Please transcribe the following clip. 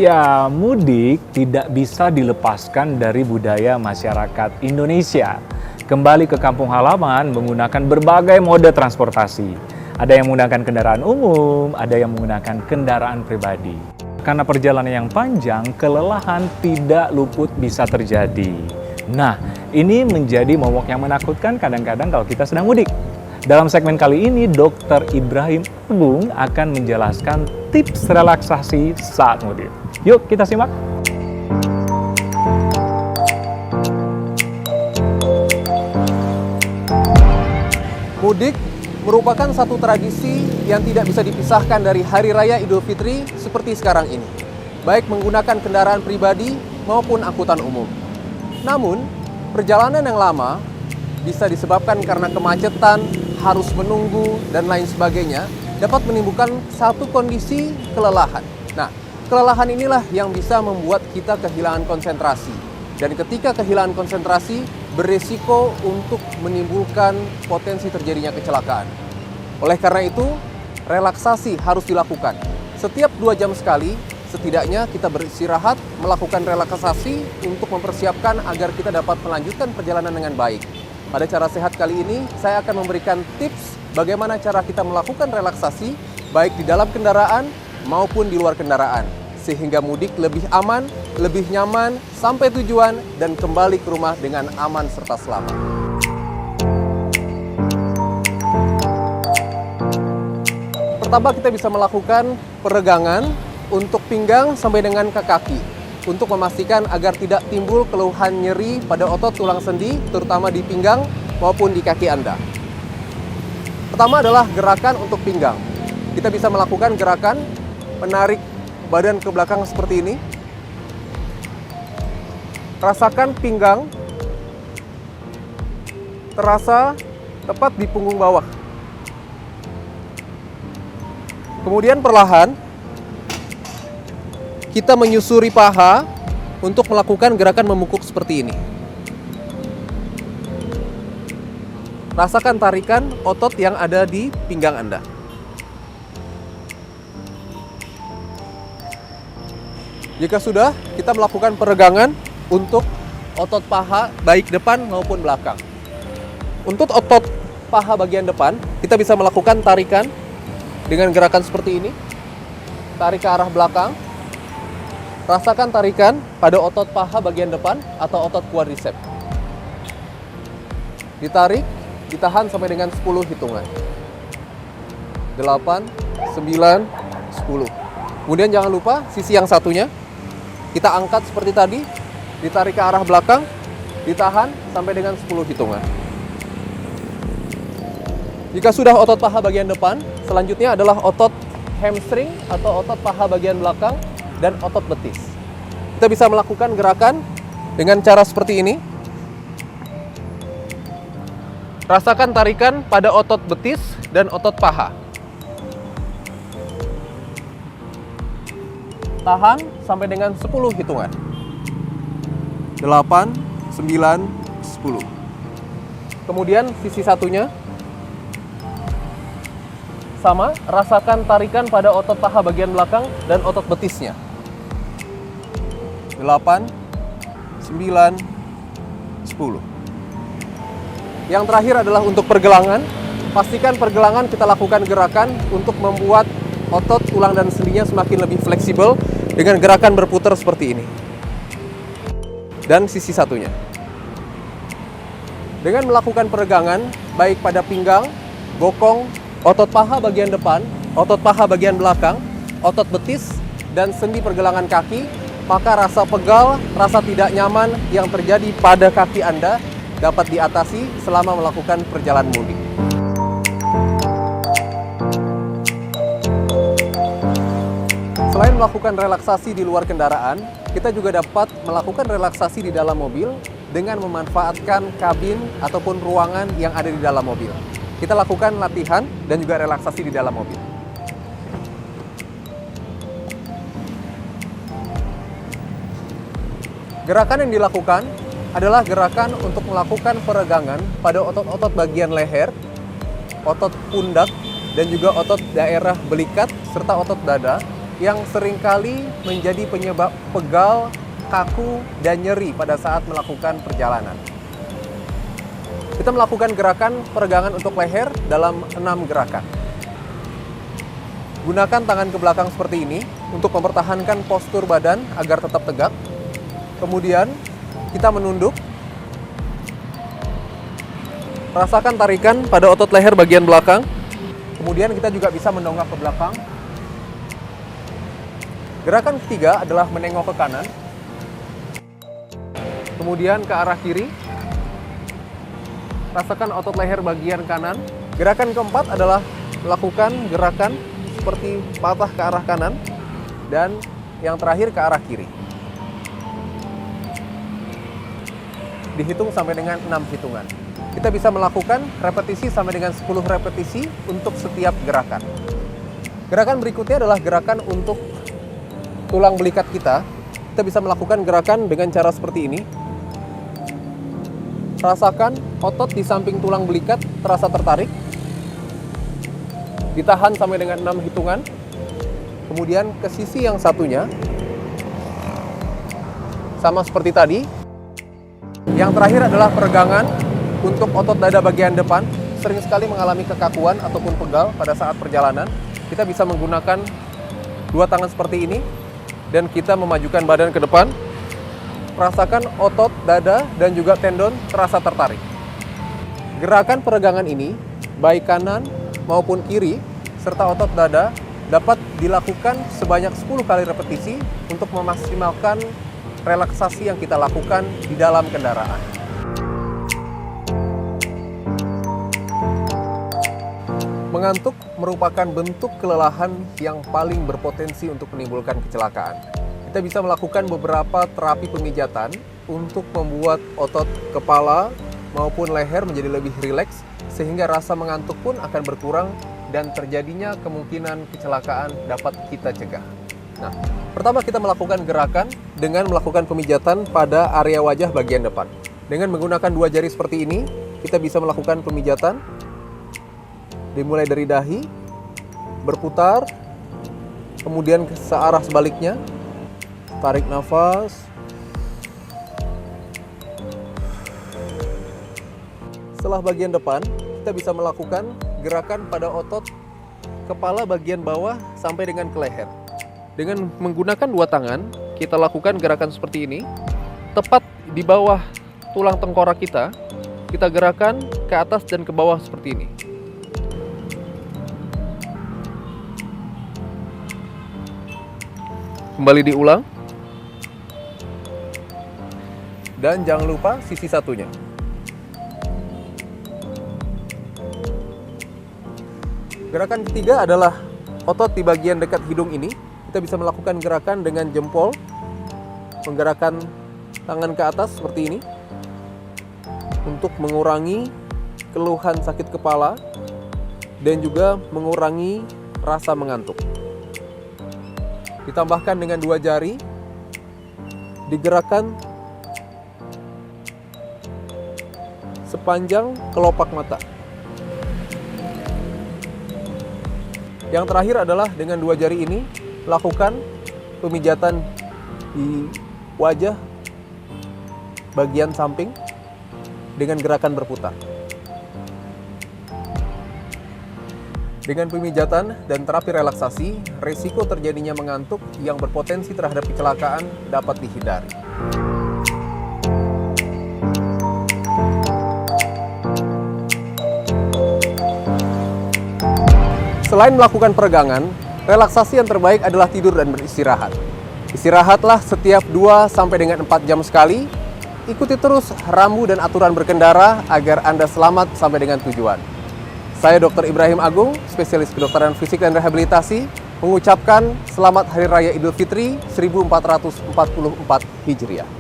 Ya, mudik tidak bisa dilepaskan dari budaya masyarakat Indonesia. Kembali ke kampung halaman menggunakan berbagai mode transportasi. Ada yang menggunakan kendaraan umum, ada yang menggunakan kendaraan pribadi. Karena perjalanan yang panjang, kelelahan tidak luput bisa terjadi. Nah, ini menjadi momok yang menakutkan kadang-kadang kalau kita sedang mudik. Dalam segmen kali ini, Dr. Ibrahim Agung akan menjelaskan tips relaksasi saat mudik. Yuk, kita simak. Mudik merupakan satu tradisi yang tidak bisa dipisahkan dari Hari Raya Idul Fitri seperti sekarang ini, baik menggunakan kendaraan pribadi maupun angkutan umum. Namun, perjalanan yang lama bisa disebabkan karena kemacetan, harus menunggu, dan lain sebagainya, dapat menimbulkan satu kondisi kelelahan. Nah, kelelahan inilah yang bisa membuat kita kehilangan konsentrasi. Dan ketika kehilangan konsentrasi, beresiko untuk menimbulkan potensi terjadinya kecelakaan. Oleh karena itu, relaksasi harus dilakukan. Setiap 2 jam sekali, setidaknya kita beristirahat, melakukan relaksasi untuk mempersiapkan agar kita dapat melanjutkan perjalanan dengan baik. Pada cara sehat kali ini, saya akan memberikan tips bagaimana cara kita melakukan relaksasi, baik di dalam kendaraan maupun di luar kendaraan. Sehingga mudik lebih aman, lebih nyaman, sampai tujuan, dan kembali ke rumah dengan aman serta selamat. Pertama, kita bisa melakukan peregangan untuk pinggang sampai dengan ke kaki, untuk memastikan agar tidak timbul keluhan nyeri pada otot tulang sendi, terutama di pinggang maupun di kaki Anda. Pertama adalah gerakan untuk pinggang. Kita bisa melakukan gerakan menarik badan ke belakang seperti ini. Rasakan pinggang terasa tepat di punggung bawah. Kemudian perlahan kita menyusuri paha untuk melakukan gerakan membungkuk seperti ini. Rasakan tarikan otot yang ada di pinggang Anda. Jika sudah, kita melakukan peregangan untuk otot paha baik depan maupun belakang. Untuk otot paha bagian depan, kita bisa melakukan tarikan dengan gerakan seperti ini. Tarik ke arah belakang. Rasakan tarikan pada otot paha bagian depan atau otot quadriceps. Ditarik, ditahan sampai dengan 10 hitungan. 8, 9, 10. Kemudian jangan lupa sisi yang satunya. Kita angkat seperti tadi, ditarik ke arah belakang, ditahan sampai dengan 10 hitungan. Jika sudah otot paha bagian depan, selanjutnya adalah otot hamstring atau otot paha bagian belakang dan otot betis. Kita bisa melakukan gerakan dengan cara seperti ini. Rasakan tarikan pada otot betis dan otot paha. Tahan sampai dengan 10 hitungan. 8, 9, 10. Kemudian sisi satunya. Sama, rasakan tarikan pada otot paha bagian belakang dan otot betisnya. 8, 9, 10. Yang terakhir adalah untuk pergelangan. Pastikan pergelangan kita lakukan gerakan untuk membuat otot tulang dan sendinya semakin lebih fleksibel dengan gerakan berputar seperti ini. Dan sisi satunya. Dengan melakukan peregangan, baik pada pinggang, bokong, otot paha bagian depan, otot paha bagian belakang, otot betis, dan sendi pergelangan kaki, maka rasa pegal, rasa tidak nyaman yang terjadi pada kaki Anda dapat diatasi selama melakukan perjalanan mudik. Selain melakukan relaksasi di luar kendaraan, kita juga dapat melakukan relaksasi di dalam mobil dengan memanfaatkan kabin ataupun ruangan yang ada di dalam mobil. Kita lakukan latihan dan juga relaksasi di dalam mobil. Gerakan yang dilakukan adalah gerakan untuk melakukan peregangan pada otot-otot bagian leher, otot pundak, dan juga otot daerah belikat serta otot dada yang seringkali menjadi penyebab pegal, kaku, dan nyeri pada saat melakukan perjalanan. Kita melakukan gerakan peregangan untuk leher dalam 6 gerakan. Gunakan tangan ke belakang seperti ini untuk mempertahankan postur badan agar tetap tegak. Kemudian kita menunduk. Rasakan tarikan pada otot leher bagian belakang. Kemudian kita juga bisa mendongak ke belakang. Gerakan ketiga adalah menengok ke kanan. Kemudian ke arah kiri. Rasakan otot leher bagian kanan. Gerakan keempat adalah melakukan gerakan seperti patah ke arah kanan. Dan yang terakhir ke arah kiri. Dihitung sampai dengan 6 hitungan. Kita bisa melakukan repetisi sampai dengan 10 repetisi untuk setiap gerakan. Gerakan berikutnya adalah gerakan untuk tulang belikat kita. Kita bisa melakukan gerakan dengan cara seperti ini. Rasakan otot di samping tulang belikat terasa tertarik. Ditahan sampai dengan 6 hitungan. Kemudian ke sisi yang satunya. Sama seperti tadi. Yang terakhir adalah peregangan untuk otot dada bagian depan. Sering sekali mengalami kekakuan ataupun pegal pada saat perjalanan. Kita bisa menggunakan dua tangan seperti ini. Dan kita memajukan badan ke depan. Rasakan otot dada dan juga tendon terasa tertarik. Gerakan peregangan ini, baik kanan maupun kiri, serta otot dada, dapat dilakukan sebanyak 10 kali repetisi untuk memaksimalkan relaksasi yang kita lakukan di dalam kendaraan. Mengantuk merupakan bentuk kelelahan yang paling berpotensi untuk menimbulkan kecelakaan. Kita bisa melakukan beberapa terapi pemijatan untuk membuat otot kepala maupun leher menjadi lebih rileks, sehingga rasa mengantuk pun akan berkurang dan terjadinya kemungkinan kecelakaan dapat kita cegah. Nah, pertama kita melakukan gerakan dengan melakukan pemijatan pada area wajah bagian depan. Dengan menggunakan 2 jari seperti ini, kita bisa melakukan pemijatan. Dimulai dari dahi, berputar, kemudian ke searah sebaliknya. Tarik nafas. Setelah bagian depan, kita bisa melakukan gerakan pada otot kepala bagian bawah sampai dengan ke leher. Dengan menggunakan 2 tangan, kita lakukan gerakan seperti ini. Tepat di bawah tulang tengkorak kita gerakan ke atas dan ke bawah seperti ini. Kembali diulang. Dan jangan lupa sisi satunya. Gerakan ketiga adalah otot di bagian dekat hidung ini. Kita bisa melakukan gerakan dengan jempol. Menggerakkan tangan ke atas seperti ini. Untuk mengurangi keluhan sakit kepala. Dan juga mengurangi rasa mengantuk. Ditambahkan dengan 2 jari. Digerakkan sepanjang kelopak mata. Yang terakhir adalah dengan 2 jari ini, lakukan pemijatan di wajah bagian samping dengan gerakan berputar. Dengan pemijatan dan terapi relaksasi, risiko terjadinya mengantuk yang berpotensi terhadap kecelakaan dapat dihindari. Selain melakukan peregangan, relaksasi yang terbaik adalah tidur dan beristirahat. Istirahatlah setiap 2 sampai dengan 4 jam sekali. Ikuti terus rambu dan aturan berkendara agar Anda selamat sampai dengan tujuan. Saya Dr. Ibrahim Agung, spesialis kedokteran fisik dan rehabilitasi, mengucapkan selamat Hari Raya Idul Fitri 1444 Hijriah.